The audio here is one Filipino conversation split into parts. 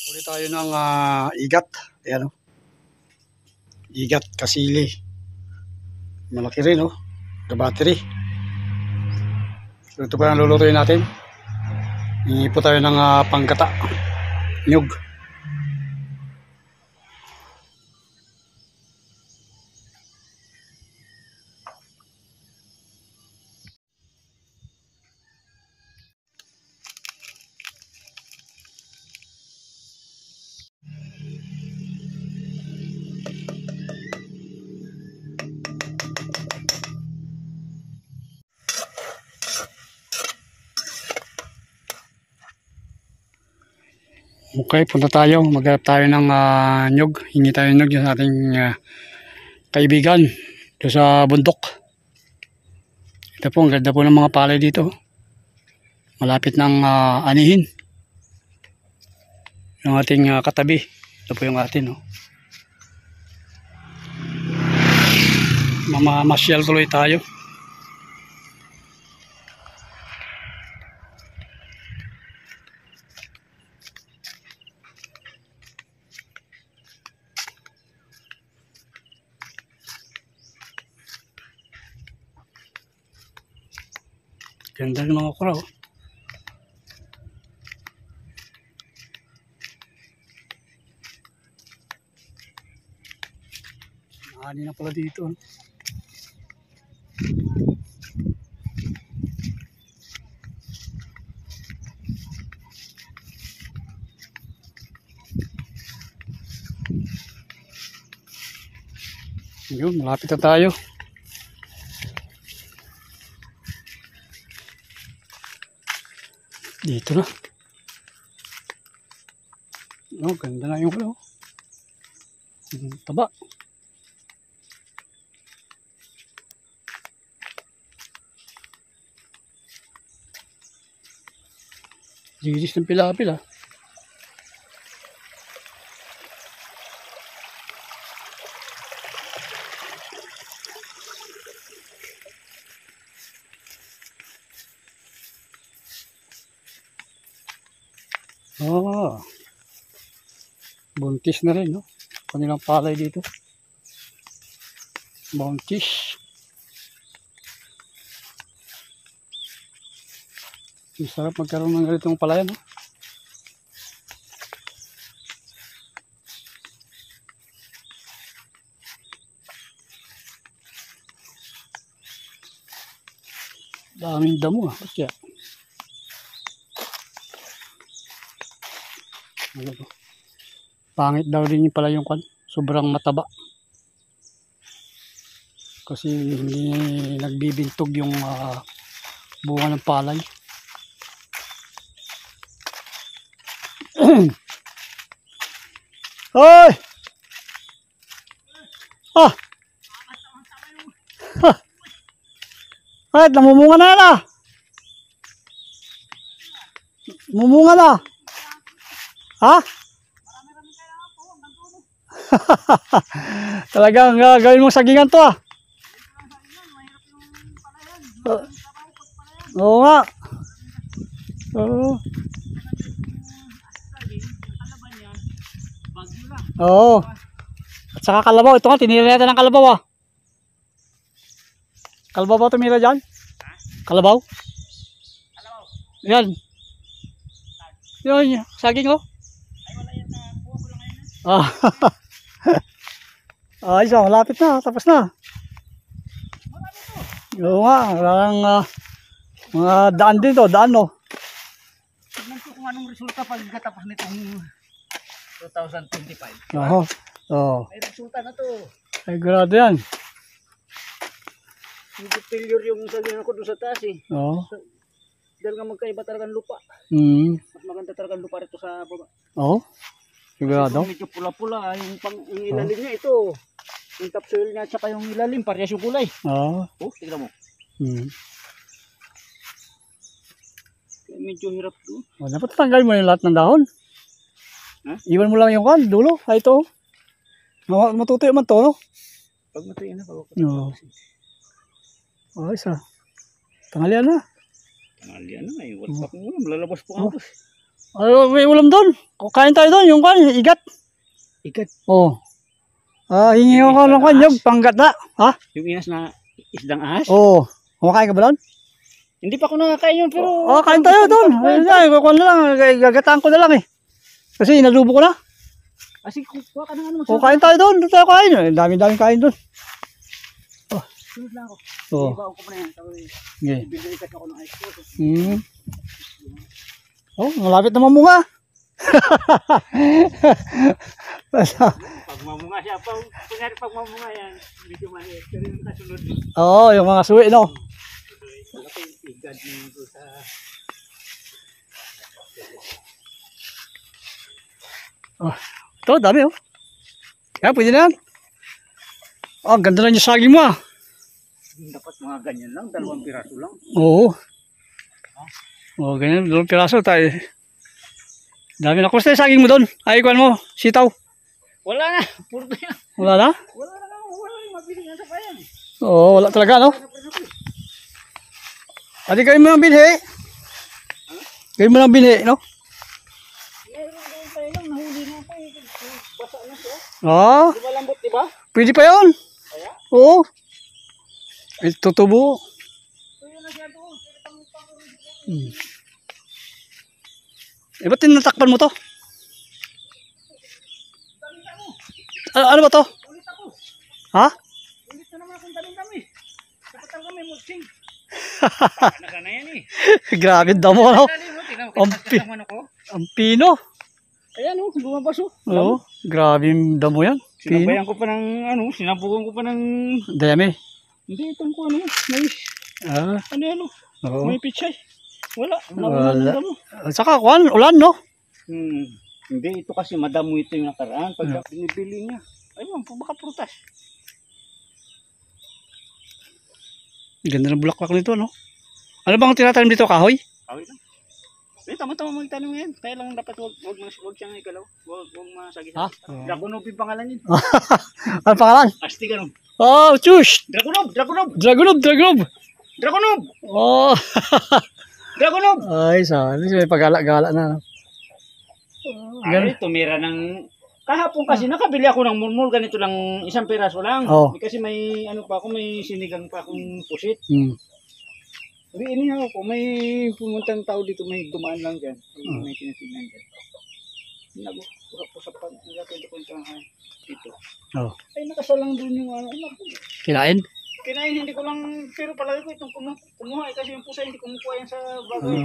Uli tayo ng igat. Ayan o. Igat, kasili. Malaki rin o. The battery. So, ito pa ang lulutuin natin. Hingi po tayo ng panggata. Nyug. Okay, punta tayo. Maghanap tayo ng nyug. Hingi tayo ng nyug sa ating kaibigan doon sa bundok. Ito po, ang ganda po ng mga palay dito. Malapit ng anihin. Yung ating katabi. Ito po yung atin. Mamamasyal tuloy tayo. Ganda ng mga kuraw. Ani na pala dito. Yun, malapit na tayo. Dito na. Oh, ganda na yung ano. Taba. Gilis ng pila-pila. Oh, buntis na rin, no? Kanilang palay dito. Buntis. Masarap magkaroon ng ganitong palayan, no? Daming damo, kaya. Pangit daw din yung pala yung kwan. Sobrang mataba. Kasi hindi nagbibintog yung bunga ng palay. Hoy! Ah! Ay, namumunga na yan ah! Mumunga na! Ha? Talagang gawin mong sagingan to ah. Oo nga. Oo. Oo. At saka kalabaw. Ito nga, tinira natin ng kalabaw ah. Kalabaw ba tumira dyan? Kalabaw? Kalabaw? Yan. Yun, saging oh. Ah. Ayos ah, malapit na, tapos na. Oo nga, parang mga daan din to, daan no. Tignan ko kung anong resulta pag katapos nitong 2025. Oo. Oo. May resulta na to. Ay, grado yan. Hindi failure yung saging ako doon sa taas eh. Oo. Dahil nga magkaiba talagang lupa. Mas maganda talagang lupa rito sa baba. Oo. Sigurado. Medyo pula-pula yung ilalim niya ito. Yung topsoil niya at saka yung ilalim parehas yung kulay. Oo. Oh, tignan mo. Medyo hirap to. Oh, dapat tanggalin mo yung lahat ng dahon. Ha? Iwan mo lang yung kan, dulo. Ay, ito. Matutuyo man to, no? Pag matuyo na, pag Oo. Ayos ah. Tanghalian na. Tanghalian na, walpak mo lang, lalabas po ang May ulam doon. Kain tayo doon, yung kan, igat. Ikat. Oo. Hingi Yung ako ng isdang kanyog, ahas? panggata. Ha? Yung inas na isdang ahas? Oo. Kumakain ka ba doon? Hindi pa ako nakakain yun, pero... Kain tayo doon. Ayun na, kukuha na lang. Gagataan ko na lang eh. Kasi inalubo ko na. Sige, kuha ka na ano. Kain tayo doon. Doon tayo kain. Dami-daming kain doon. Sunod lang ako. Oo. Ibaon ko pa na yan. Tapos Sige. bibili ako ng ice cream. Malapit na mamunga. Pag mamunga siya, kunyari pag mamunga yan, medyo maliit. Pero yung kasunod, Yung mga suwi, no? malaki yung tigad nito sa... Ito, dami oh. Kaya pwede na yan. Ang ganda lang yung saging mo ah. Dapat mga ganyan lang, 2 piraso lang. Oo. Ganyan, 2 piraso tayo. Dami na. Kumusta yung saging mo doon? Kuhan mo, sitaw. Wala na, puro yan. Wala na? Wala yung mabili nga sa bayan. Wala talaga, no? Adi kayo mo lang binhi. Kayo mo lang binhi, no? Meron doon tayo lang, nahuli na ako eh. Basa na siya. Di ba lambot, di ba? Pwede pa yun. Kaya? Oo. Tutubo. Kaya na siya doon. Ba't tinatakpan mo to? Ano ba to? Ulit ako. Ha? Ulit na naman akong dami. Kapatang kami, mutsing. Naka na yan eh. Grabe damo, no? Ang pino. Ayan o, lumabas o. Oo. Grabe yung damo yan. Pino. Sinabayan ko pa ng sinabukan ko pa ng... Dami. Hindi, itong ko ano, mais. Ano yan o? Oo. May pichay. Wala. Wala. Saka kuhan, ulan, no? Hindi, ito kasi madamo ito yung nakaraan. Pag binibili niya. Ayun, baka prutas. Ganda ng bulaklak nito, no? Ano bang tinatanim dito, kahoy? Kahoy lang. Tama-tama magtanong yan. Kaya lang dapat wag siyang ikalaw. Wag masagis. Dragonob yung pangalan yun. Ano pangalan? Astig ano? Chush! Dragonob! Dragonob! Dragonob! Ay, sabi. May pagala-gala na. Ay, tumira ng... Kahapon kasi nakabili ako ng mulmul. Ganito lang, 1 piraso lang. Kasi may may sinigang pa akong pusit. Hindi, inihaw ko. May pumuntang tao dito, may dumaan lang dyan. May tinatingnan dyan. Nag-usap pa. Dito. Ay, nakasalang doon yung Kinain? Kinain, hindi ko lang, pero palagi ko itong kumuha. Kasi yung pusa, hindi kumukuha yan sa bagoy.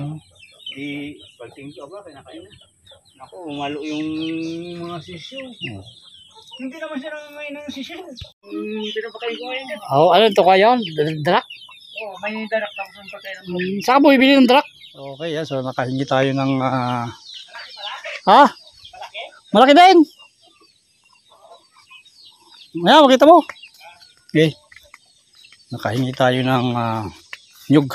Di, pagtingin ko ba, kinakain na. Ako, umalo yung mga sisyo. Hindi naman siya nangangain ng sisyo. Pinapakain ko ngayon dyan. Ano ito kaya? Drak? May darak tapos ang pagkain ng Saan mo bibili ng drak? Okay, so nakahingi tayo ng... Malaki din! Ayan, makita mo. Okay. Nakahingi tayo ng nyug.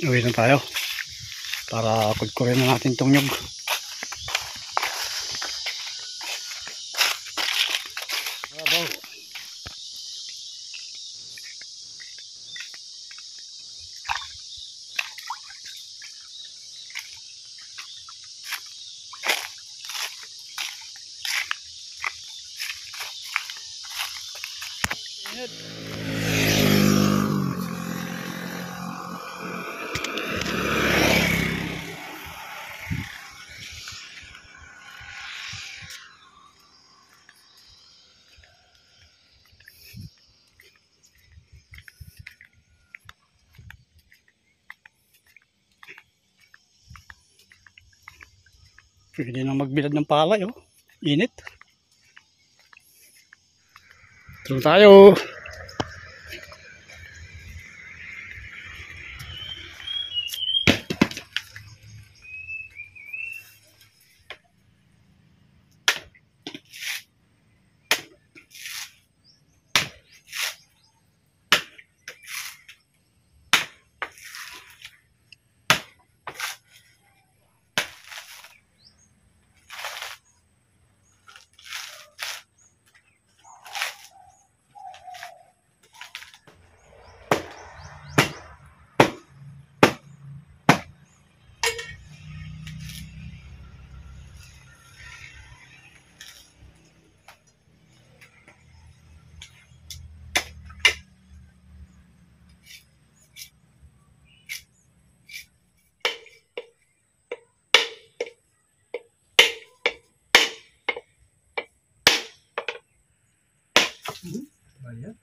Uwi na tayo para kudkurin na natin itong nyug. Pwede na magbilad ng palay, oh. Init. Tulong tayo. Ayan.